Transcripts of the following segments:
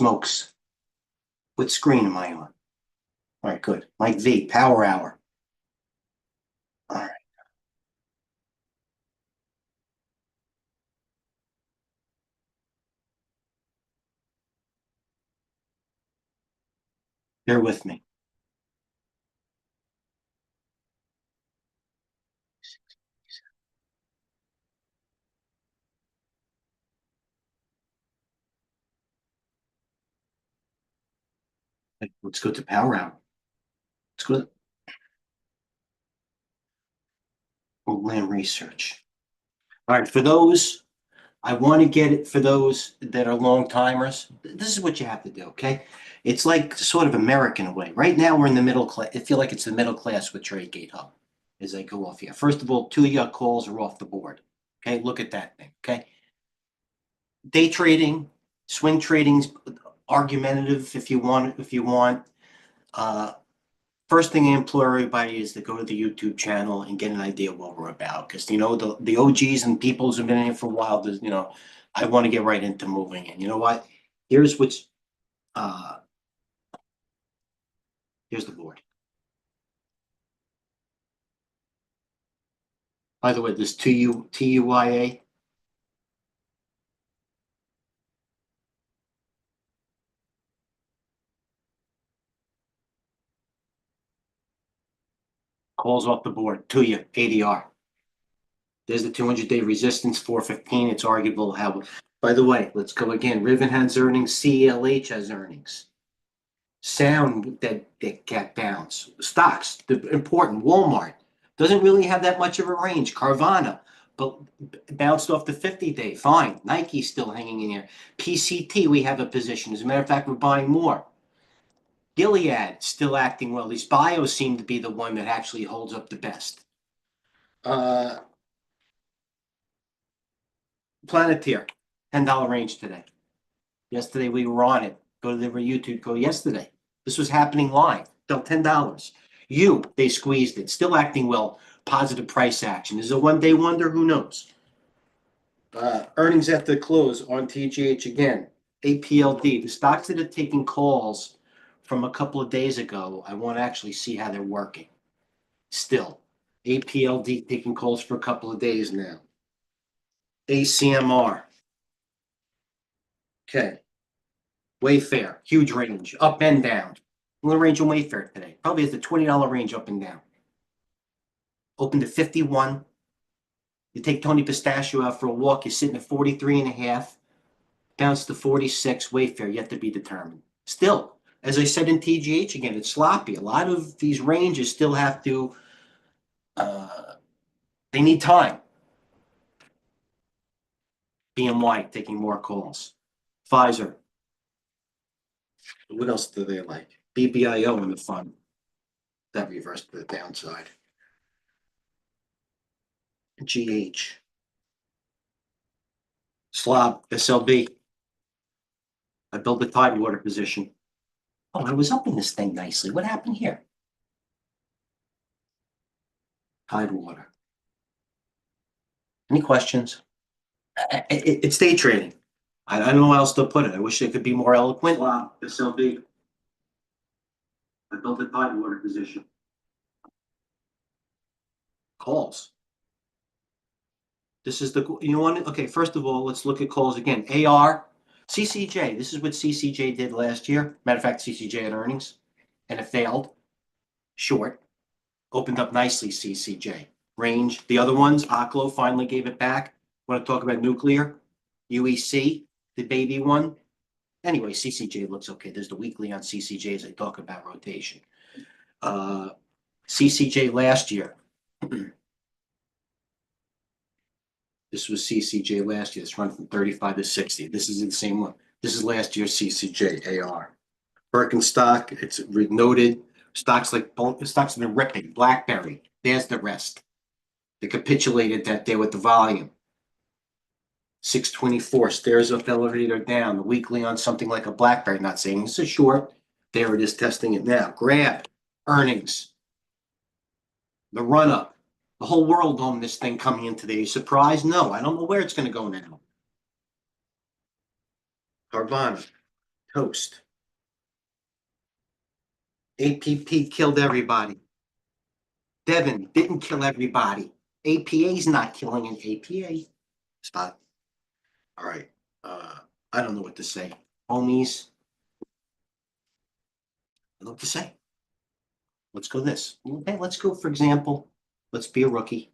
smokes. What screen am I on? All right, good. Mike V, Power Hour. All right. Bear with me. Let's go to Power Hour. Let's go to Land Research. All right, for those, I want to get it for those that are long timers. This is what you have to do, okay? It's like sort of American way. Right now, we're in the middle class. I feel like it's the middle class with TradeGATEHub as I go off here. First of all, 2 of your calls are off the board. Okay, look at that thing. Okay, day trading, swing trading's argumentative if you want. Uh, First thing I implore everybody is to go to the YouTube channel and get an idea of what we're about. Because, you know, the OGs and peoples have been in here for a while. You know, I want to get right into moving. And you know what? Here's what's, here's the board. By the way, this TUYA. Calls off the board. TUYA, ADR. There's the 200-day resistance, 415. It's arguable how. By the way, let's go again. Riven has earnings. CLH has earnings. Sound that cat bounce. Stocks, the important. Walmart doesn't really have that much of a range. Carvana, but bounced off the 50-day. Fine. Nike's still hanging in here. PCT, we have a position. As a matter of fact, we're buying more. Gilead still acting well. These bios seem to be the one that actually holds up the best. Planeteer, $10 range today. Yesterday we were on it. Go to the YouTube. Go yesterday. This was happening live. Fell $10. They squeezed it. Still acting well. Positive price action. Is it a one-day wonder? Who knows? Earnings at the close on TGH again. APLD. The stocks that are taking calls from a couple of days ago, I want to actually see how they're working. Still, APLD taking calls for a couple of days now. ACMR. Okay. Wayfair, huge range, up and down. Little range on Wayfair today. Probably has the $20 range up and down. Open to 51. You take Tony Pistachio out for a walk, you're sitting at 43.5. Bounce to 46. Wayfair yet to be determined. Still, as I said in TGH again, it's sloppy. A lot of these ranges still have to, they need time. BMY taking more calls. Pfizer. What else do they like? BBIO in the fund. That reversed to the downside. GH. Slob, SLB. I built a Tidewater position. Oh, I was up in this thing nicely. What happened here? Tidewater. Any questions? It's day trading. I don't know how else to put it. I wish it could be more eloquent. Wow, SLB. I built a Tidewater position. Calls. This is the, you want, okay, first of all, let's look at calls again. AR, CCJ. This is what CCJ did last year. Matter of fact, CCJ had earnings and it failed. Short. Opened up nicely, CCJ. Range. The other ones, Oklo finally gave it back. Want to talk about nuclear? UEC, the baby one. Anyway, CCJ looks okay. There's the weekly on CCJ as I talk about rotation. CCJ last year. This was CCJ last year. It's run from 35 to 60. This is the same one. This is last year's CCJ AR. Birkenstock, it's noted. Stocks like stocks have been ripping. BlackBerry, there's the rest. They capitulated that day with the volume. 624, stairs up, elevator down. The weekly on something like a BlackBerry. Not saying this is short. There it is, testing it now. Grab, earnings. The run up. The whole world on this thing coming in today. Surprise? No, I don't know where it's going to go now. Carvana, Toast. APP killed everybody. Devin didn't kill everybody. APA's not killing an APA. Spot. All right. I don't know what to say. Homies. I don't know what to say. Let's go this. Okay, let's go, for example, let's be a rookie.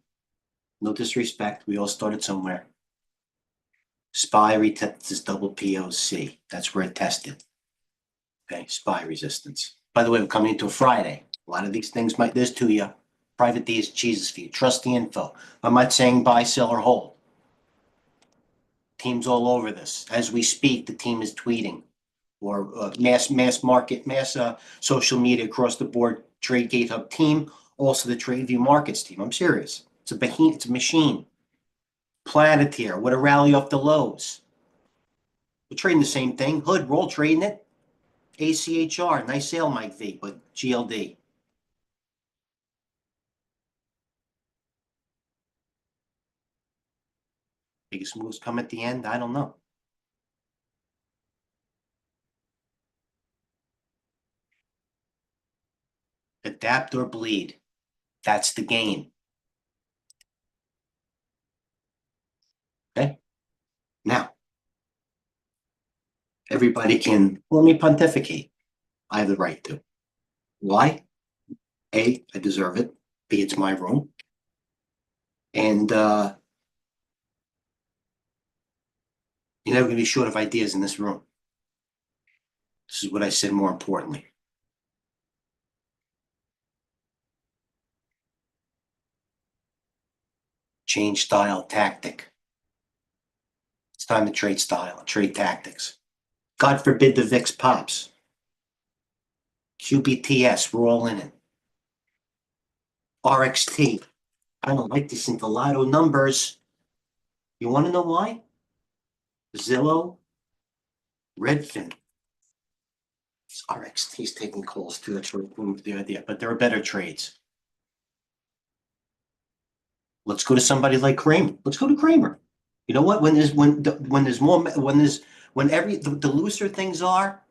No disrespect. We all started somewhere. SPY retests double POC. That's where it tested. Okay, SPY resistance. By the way, we're coming into a Friday. A lot of these things might, there's to you. Private D is cheeses for you. Trust the info. I'm not saying buy, sell, or hold. Team's all over this. As we speak, the team is tweeting or mass social media across the board. TradeGATEHub team, also the Tradeview markets team. I'm serious. It's a behemoth. It's a machine. Planeteer. What a rally off the lows. We're trading the same thing. Hood, we're all trading it. ACHR. Nice sale, Mike V. But GLD. Biggest moves come at the end? I don't know. Adapt or bleed. That's the game. Okay? Now, everybody can, let me pontificate. I have the right to. Why? A, I deserve it. B, it's my room. And you're never going to be short of ideas in this room. This is what I said more importantly. Change style, tactic. It's time to trade style, trade tactics. God forbid the VIX pops. QBTS, we're all in it. RXT. I don't like these Lotto numbers. You want to know why? Zillow, Redfin. RXT's taking calls too. That's the idea, but there are better trades. Let's go to somebody like Kramer. Let's go to Kramer. You know what? When the looser things are,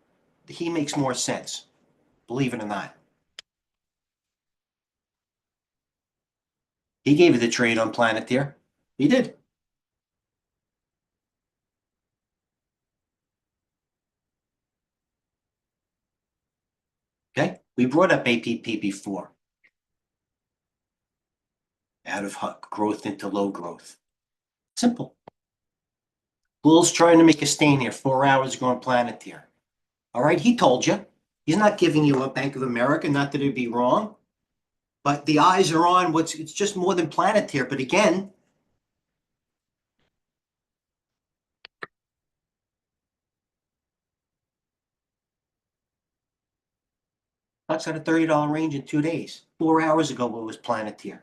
he makes more sense. Believe it or not. He gave you the trade on Planeteer. He did. Okay. We brought up APP before. Out of growth into low growth. Simple. Bull's trying to make a stain here. 4 hours ago on Planeteer. All right. He told you. He's not giving you a Bank of America. Not that it'd be wrong. But the eyes are on it's just more than Planeteer. But again, that's at a $30 range in 2 days. 4 hours ago, it was Planeteer.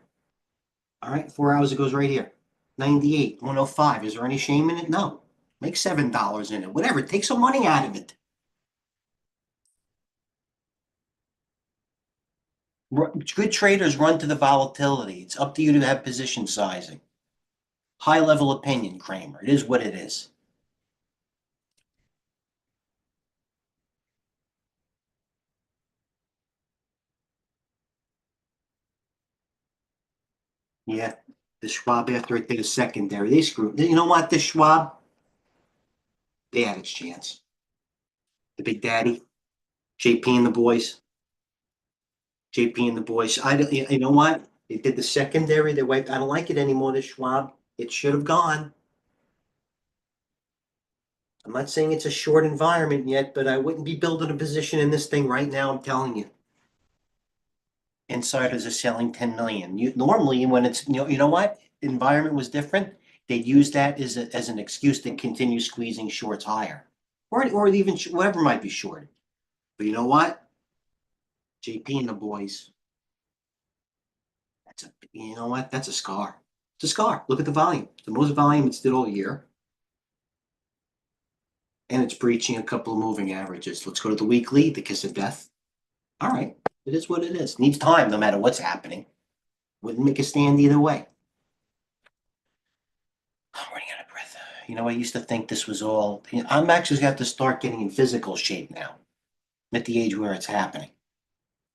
All right, 4 hours ago is right here. 98, 105. Is there any shame in it? No. Make $7 in it. Whatever. Take some money out of it. Good traders run to the volatility. It's up to you to have position sizing. High level opinion, Kramer. It is what it is. Yeah. The Schwab, after it did a secondary, they screwed. You know what? The Schwab, they had its chance. The Big Daddy, JP and the boys. JP and the boys. You know what? They did the secondary. They wiped. I don't like it anymore, the Schwab. It should have gone. I'm not saying it's a short environment yet, but I wouldn't be building a position in this thing right now. I'm telling you. Insiders are selling 10 million. Normally, when it's you know what? Environment was different. They'd use that as an excuse to continue squeezing shorts higher, or even whatever might be short. But you know what? JP and the boys. You know what? That's a scar. It's a scar. Look at the volume. The most volume it's did all year. And it's breaching a couple of moving averages. Let's go to the weekly, the kiss of death. All right. It is what it is. Needs time no matter what's happening. Wouldn't make a stand either way. I'm running out of breath. You know, I used to think this was all, I'm actually got to start getting in physical shape now. I'm at the age where it's happening.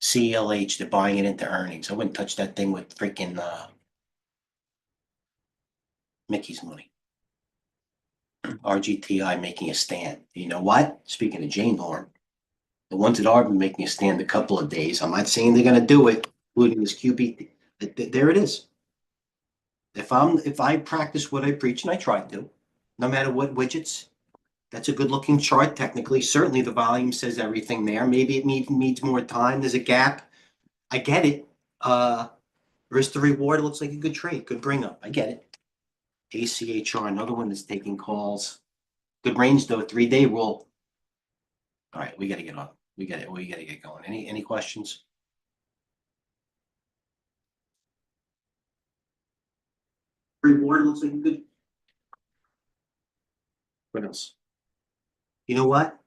CLH, they're buying it into earnings. I wouldn't touch that thing with freaking Mickey's money. RGTI making a stand. You know what? Speaking of Jane Horn, the ones that are making a stand a couple of days, I'm not saying they're going to do it, including this QB. There it is. If I practice what I preach, and I try to, no matter what widgets, that's a good looking chart technically. Certainly the volume says everything there. Maybe it needs more time. There's a gap. I get it. Risk to reward looks like a good trade, good bring up. I get it. ACHR, another one that's taking calls. Good range though, 3-day rule. All right, we got to get on. We got to get going. Any questions? Reward looks like a good. What else? You know what?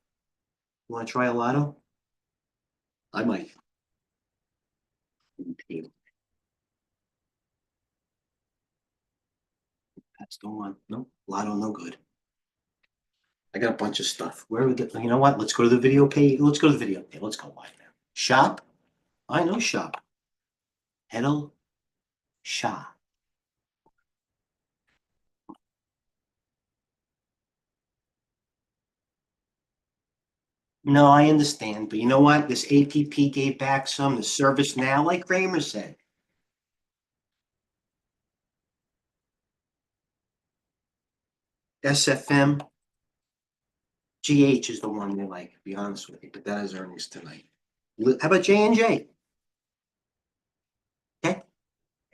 You want to try a lotto? I might. That's the one. No, lotto, no good. I got a bunch of stuff. Where we get? You know what? Let's go to the video page. Let's go to the video page. Let's go live now. Shop. I know shop. Hedel Shah. No, I understand, but you know what? This APP gave back some. The service now, like Kramer said. SFM, GH is the one they like, to be honest with you, but that has earnings tonight. How about J&J? Okay,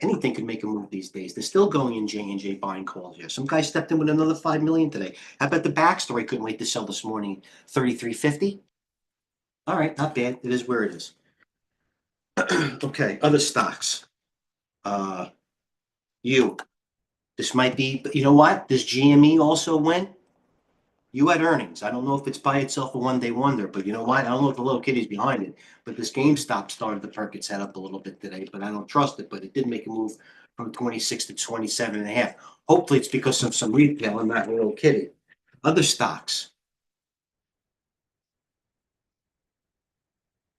anything could make a move these days. They're still going in J&J buying calls here. Some guy stepped in with another 5 million today. How about the backstory? Couldn't wait to sell this morning, 33.50. All right, not bad. It is where it is. Okay, other stocks. Uh, you. This might be, you know what? Does GME also win? You had earnings. I don't know if it's by itself a one-day wonder, but you know what? I don't know if the little kitty's behind it. But this GameStop started to perk its head up a little bit today, but I don't trust it. But it did make a move from 26 to 27 and a half. Hopefully it's because of some retail and not a little kitty. Other stocks.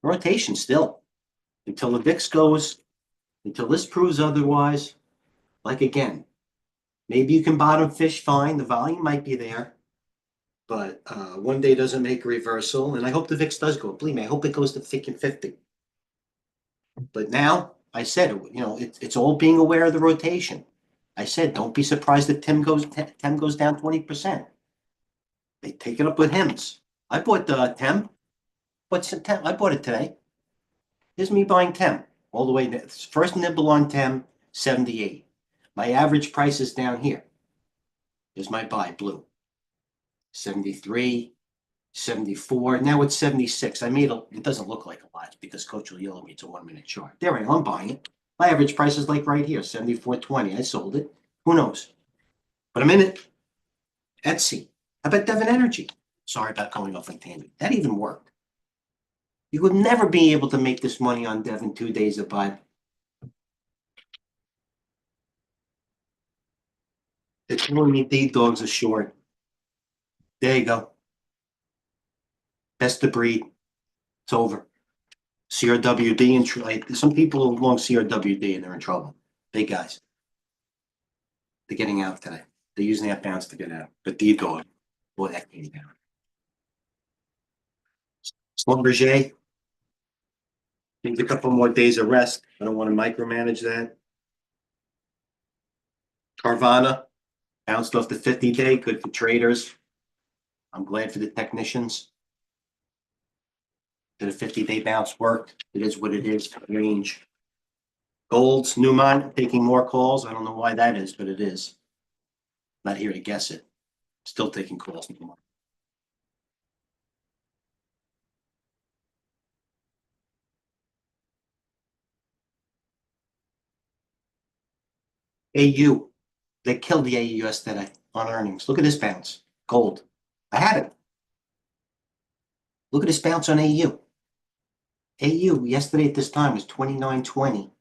Rotation still. Until the VIX goes, until this proves otherwise, like again, maybe you can bottom fish fine. The volume might be there. But one day doesn't make a reversal, and I hope the VIX does go. Believe me, I hope it goes to freaking 50. But now, I said, you know, it's all being aware of the rotation. I said, don't be surprised if Tim goes down 20%. They take it up with HIMS. I bought the Tem. I bought it today. Here's me buying Tem all the way. First nibble on Tem, 78. My average price is down here. Here's my buy, blue. 73, 74. Now it's 76. It doesn't look like a lot because Coach will yell at me. It's a 1-minute chart. There I am. I'm buying it. My average price is like right here, 74.20. I sold it. Who knows? But I'm in it. Etsy. How about Devon Energy? Sorry about going off on tangent. That even worked. You would never be able to make this money on Devon 2 days of buy. They're telling me the dogs are short. There you go. Best of breed. It's over. CRWD and some people are long CRWD and they're in trouble. Big guys. They're getting out today. They're using that bounce to get out. But the dog, boy, that came down. Schlumberger needs a couple more days of rest. I don't want to micromanage that. Carvana bounced off the 50-day. Good for traders. I'm glad for the technicians. Did a 50-day bounce work? It is what it is. Range. Gold's Newmont taking more calls. I don't know why that is, but it is. Not here to guess it. Still taking calls. AU. They killed the AU yesterday on earnings. Look at this bounce. Gold. I had it. Look at this bounce on AU. AU yesterday at this time was 29.20.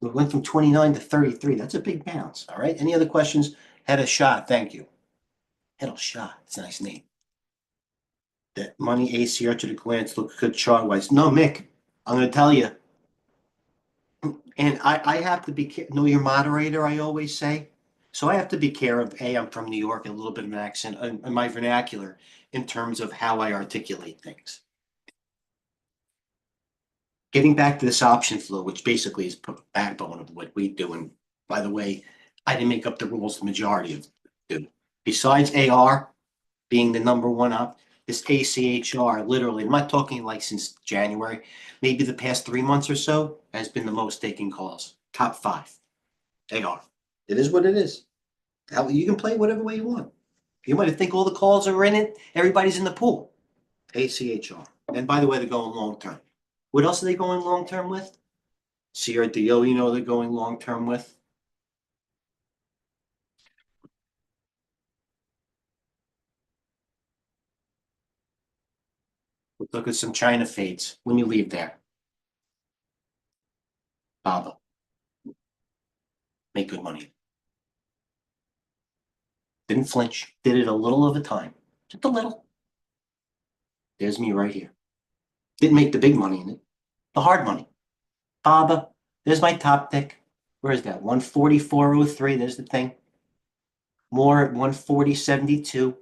We went from 29 to 33. That's a big bounce. All right. Any other questions? Had a shot. Thank you. It'll shot. It's a nice name. That money ACR to the glance look good chart wise. No, Mick, I'm gonna tell you. And I have to be know your moderator, I always say. So I have to be care of, A, I'm from New York, a little bit of an accent, and my vernacular in terms of how I articulate things. Getting back to this option flow, which basically is the backbone of what we do. And by the way, I didn't make up the rules, the majority of do. Besides AR being the number one up, this ACHR, literally, I'm not talking like since January, maybe the past 3 months or so, has been the most taking calls. Top 5. AR. It is what it is. You can play whatever way you want. You might think all the calls are in it. Everybody's in the pool. ACHR. And by the way, they're going long term. What else are they going long term with? CRDO, you know, they're going long term with. Look at some China fades. Let me leave there. Baba. Make good money. Didn't flinch. Did it a little at a time. Just a little. There's me right here. Didn't make the big money in it. The hard money. Baba. There's my top tick. Where is that? 144.03. There's the thing. More at 140.72.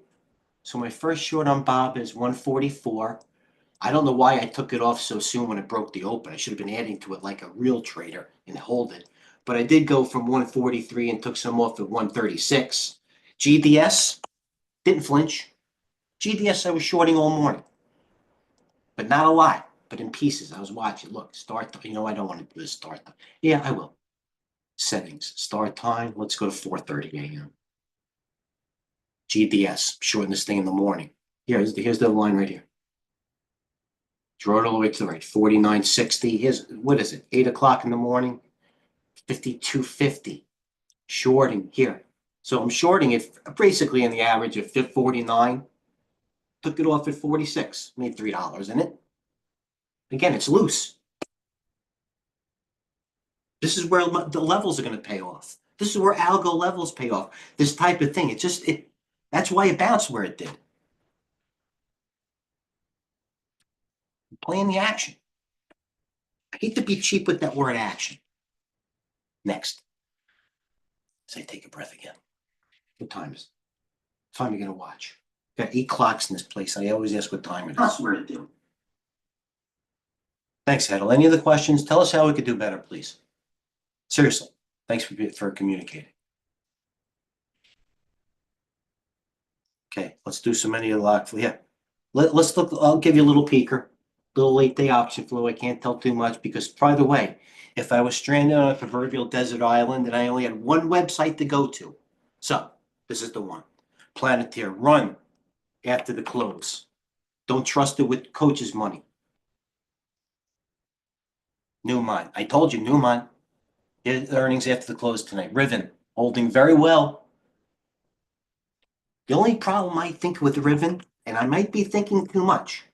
So my first short on Bob is 144. I don't know why I took it off so soon when it broke the open. I should have been adding to it like a real trader and hold it. But I did go from 143 and took some off at 136. GDS didn't flinch. GDS I was shorting all morning, but not a lot, but in pieces. I was watching. Look, start. You know I don't want to do this start time. Yeah, I will. Settings, start time. Let's go to 4:30 a.m. GDS, shorten this thing in the morning. Here's the line right here. Draw it all the way to the right. 49.60. Here's what is it? 8 o'clock in the morning. 52.50. Shorting here. So I'm shorting it basically in the average of 49. Took it off at 46. Made $3 in it. Again, it's loose. This is where the levels are going to pay off. This is where algo levels pay off. This type of thing. That's why it bounced where it did. Playing the action. I hate to be cheap with that word action. Next. Say, take a breath again. What time is it? Time to get a watch. Got 8 clocks in this place. I always ask what time it is. That's where to do. Thanks, Hedl. Any other questions? Tell us how we could do better, please. Seriously. Thanks for communicating. Okay, let's do some many of the lock. Yeah. Let's look. I'll give you a little peeker. Little late day option flow. I can't tell too much because, by the way, if I was stranded on a proverbial desert island and I only had one website to go to, so this is the one. Planeteer, run after the close. Don't trust it with coach's money. Newmont. I told you, Newmont. His earnings after the close tonight. Riven, holding very well. The only problem I think with Riven, and I might be thinking too much,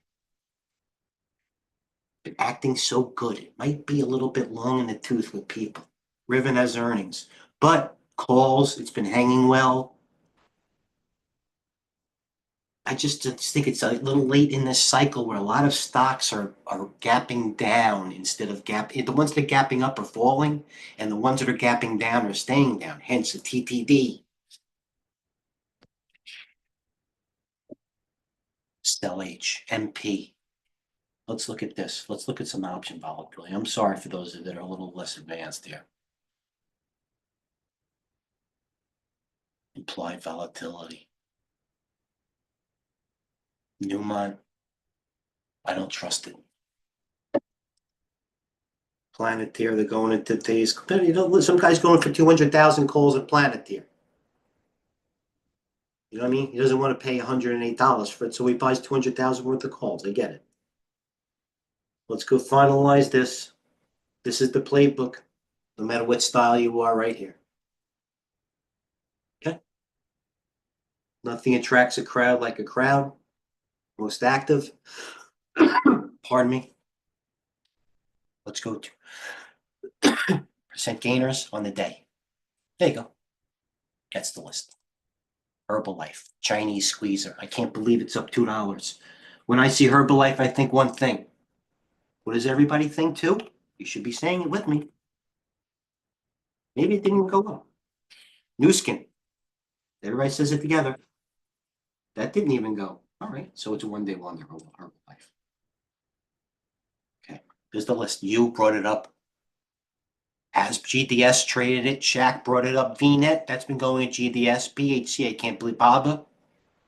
but acting so good, it might be a little bit long in the tooth with people. Riven has earnings, but calls, it's been hanging well. I just think it's a little late in this cycle where a lot of stocks are gapping down instead of gapping. The ones that are gapping up are falling, and the ones that are gapping down are staying down, hence the TTD. Stell H, MP. Let's look at this. Let's look at some option volatility. I'm sorry for those that are a little less advanced here. Implied volatility. Newmont. I don't trust it. Planeteer, they're going into today's. You know, some guy's going for 200,000 calls at Planeteer. You know what I mean? He doesn't want to pay $108 for it, so he buys 200,000 worth of calls. I get it. Let's go finalize this. This is the playbook, no matter what style you are right here. Okay? Nothing attracts a crowd like a crowd. Most active. Pardon me. Let's go to percent gainers on the day. There you go. That's the list. Herbalife, Chinese squeezer. I can't believe it's up $2. When I see Herbalife, I think one thing. What does everybody think too? You should be saying it with me. Maybe it didn't go up. New Skin. Everybody says it together. That didn't even go. All right, so it's a one-day wonder, Herbalife. Okay, there's the list. You brought it up. As GDS traded it, Shaq brought it up. VNet, that's been going at GDS. BHC, I can't believe. Baba,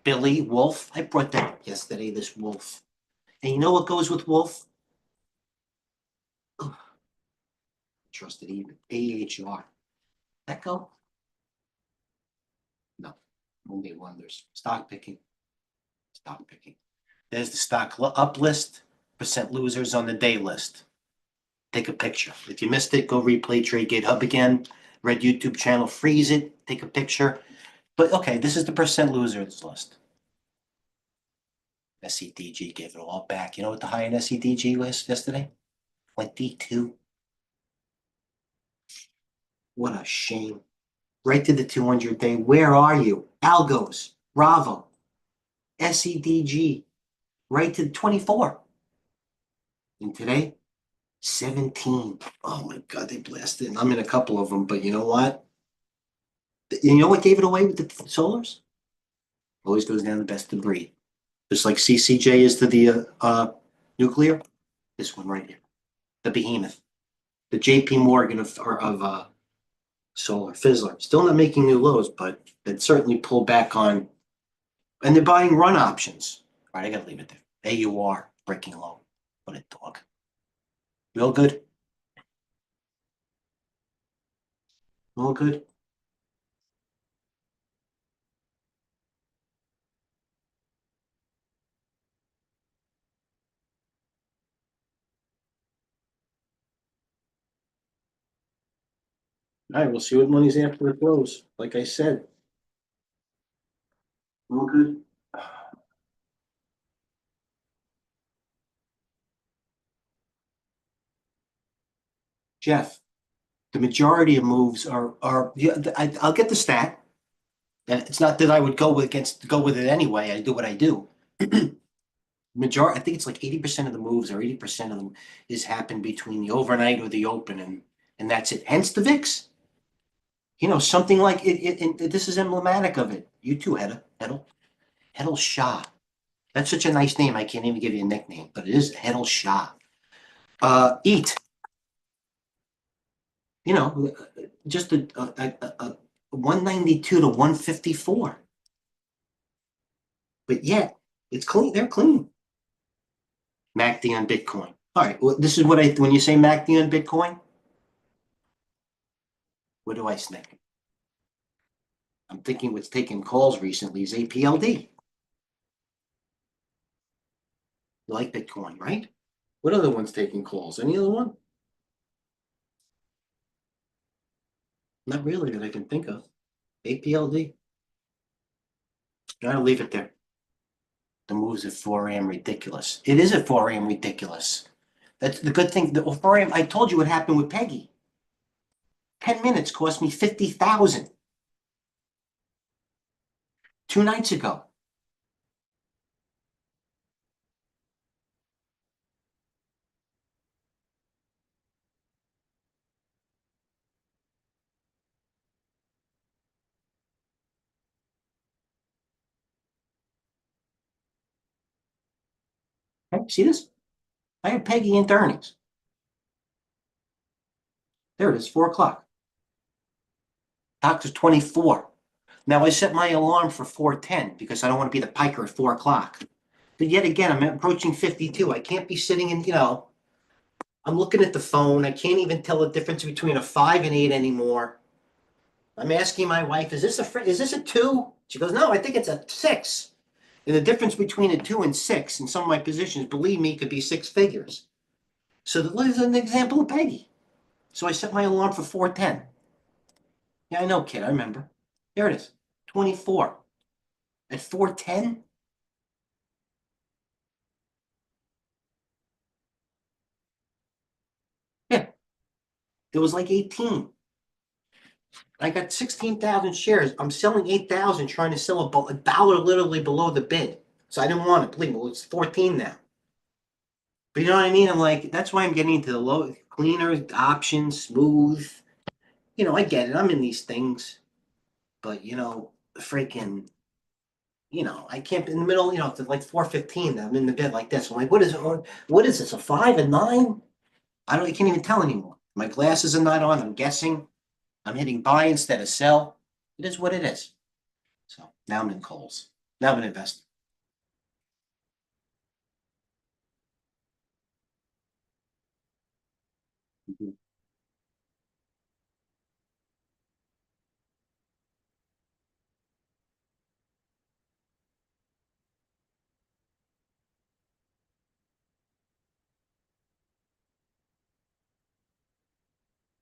Billy, Wolf. I brought that up yesterday, this Wolf. And you know what goes with Wolf? Ugh, trusted even. AHR. That go? No. One-day wonders. Stock picking. Stock picking. There's the stock up list. Percent losers on the day list. Take a picture. If you missed it, go replay TradeGATEHub again. Red YouTube channel, freeze it, take a picture. But okay, this is the percent losers list. SEDG gave it all back. You know what the high in SEDG was yesterday? 22. What a shame. Right to the 200-day. Where are you? Algos, Bravo, SEDG, right to 24. And today, 17. Oh my God, they blasted in. I'm in a couple of them, but you know what? You know what gave it away with the solars? Always goes down the best of breed. Just like CCJ is to the nuclear. This one right here, the behemoth, the JP Morgan of solar. Fizzler. Still not making new lows, but it certainly pulled back on, and they're buying run options. All right, I gotta leave it there. AUR breaking low. What a dog. Real good. Real good. All right, we'll see what money's after it close. Like I said, real good. Jeff, the majority of moves are yeah, I'll get the stat. And it's not that I would go with it anyway. I do what I do. I think it's like 80% of the moves or 80% of them is happened between the overnight or the open, and that's it. Hence the VIX. You know, something like this is emblematic of it. You too, Hedel Shah. That's such a nice name. I can't even give you a nickname, but it is Hedel Shah. Eat. You know, just a 192 to 154. But yet, it's clean. They're clean. MACD on Bitcoin. All right. Well, this is what when you say MACD on Bitcoin, what do I think? I'm thinking what's taking calls recently is APLD. You like Bitcoin, right? What other one's taking calls? Any other one? Not really that I can think of. APLD. I'll leave it there. The moves at 4 a.m. ridiculous. It is at 4 a.m. ridiculous. That's the good thing. The 4 a.m. I told you what happened with Peggy. 10 minutes cost me 50,000 2 nights ago. Okay, see this? I have Peggy into earnings. There it is, 4 o'clock. Doctor's 24. Now I set my alarm for 4:10 because I don't want to be the piker at 4 o'clock. But yet again, I'm approaching 52. I can't be sitting in, I'm looking at the phone. I can't even tell the difference between a 5 and 8 anymore. I'm asking my wife, is this a 2? She goes, no, I think it's a 6. And the difference between a 2 and 6 in some of my positions, believe me, could be 6 figures. So there's an example of Peggy. So I set my alarm for 4:10. Yeah, I know, kid. I remember. There it is. 24. At 4:10? Yeah. It was like 18. I got 16,000 shares. I'm selling 8,000, trying to sell a dollar literally below the bid. So I didn't want it. Believe me, well, it's 14 now. But you know what I mean? I'm like, that's why I'm getting into the low, cleaner options, smooth. I get it. I'm in these things, but freaking, I can't in the middle. It's like 4:15. I'm in the bed like this. I'm like, what is it? What is this? A 5, a 9? I can't even tell anymore. My glasses are not on. I'm guessing. I'm hitting buy instead of sell. It is what it is. So now I'm in Coles. Now I'm an investor. Mhm.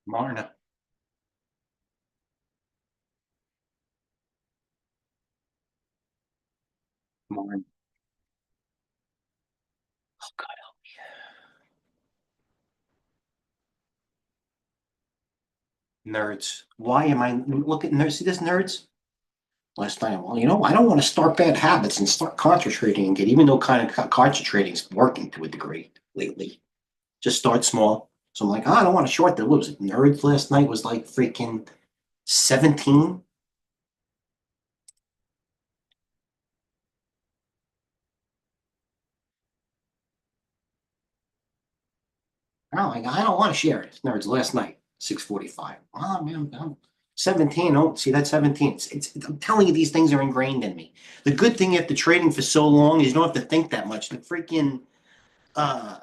Marna. Marna. Oh, God. Nerds. Why am I look at nerds? See this nerds? Last night, well, I don't want to start bad habits and start concentrating and get, even though kind of concentrating is working to a degree lately. Just start small. So I'm like, I don't want to short that. What was it? Nerds last night was like freaking 17. I don't want to share it. Nerds last night, 6:45. Oh man, I'm 17. Oh, see that 17. I'm telling you, these things are ingrained in me. The good thing after trading for so long is you don't have to think that much. The freaking uh,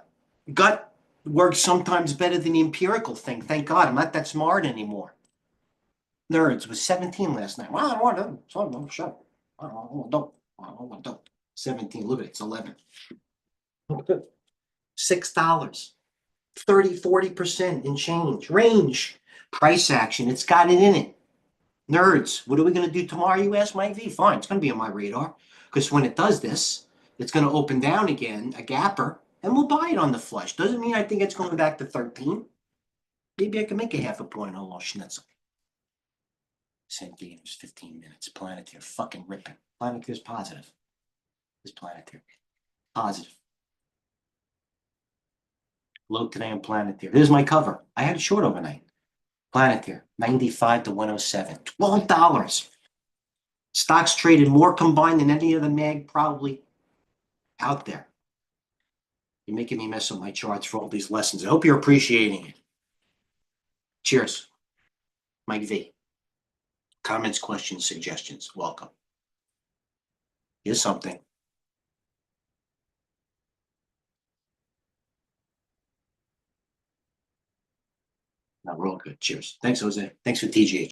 gut works sometimes better than the empirical thing. Thank God I'm not that smart anymore. Nerds was 17 last night. Well, I don't want to. So no, shut up. I don't. 17. Look at it. It's 11. $6. 30, 40% in change. Range. Price action. It's got it in it. Nerds. What are we going to do tomorrow? You ask Mike V. Fine. It's going to be on my radar. Because when it does this, it's going to open down again, a gapper, and we'll buy it on the flush. Doesn't mean I think it's going back to 13. Maybe I can make a half a point on a little schnitzel. Same game is 15 minutes. Planeteer fucking ripping. Planeteer's positive. This Planeteer. Positive. Low today on Planeteer. Here's my cover. I had a short overnight. Planeteer, 95 to 107. $12. Stocks traded more combined than any other mag probably out there. You're making me mess up my charts for all these lessons. I hope you're appreciating it. Cheers. Mike V. Comments, questions, suggestions. Welcome. Here's something. Now, real good. Cheers. Thanks, Jose. Thanks for TGH.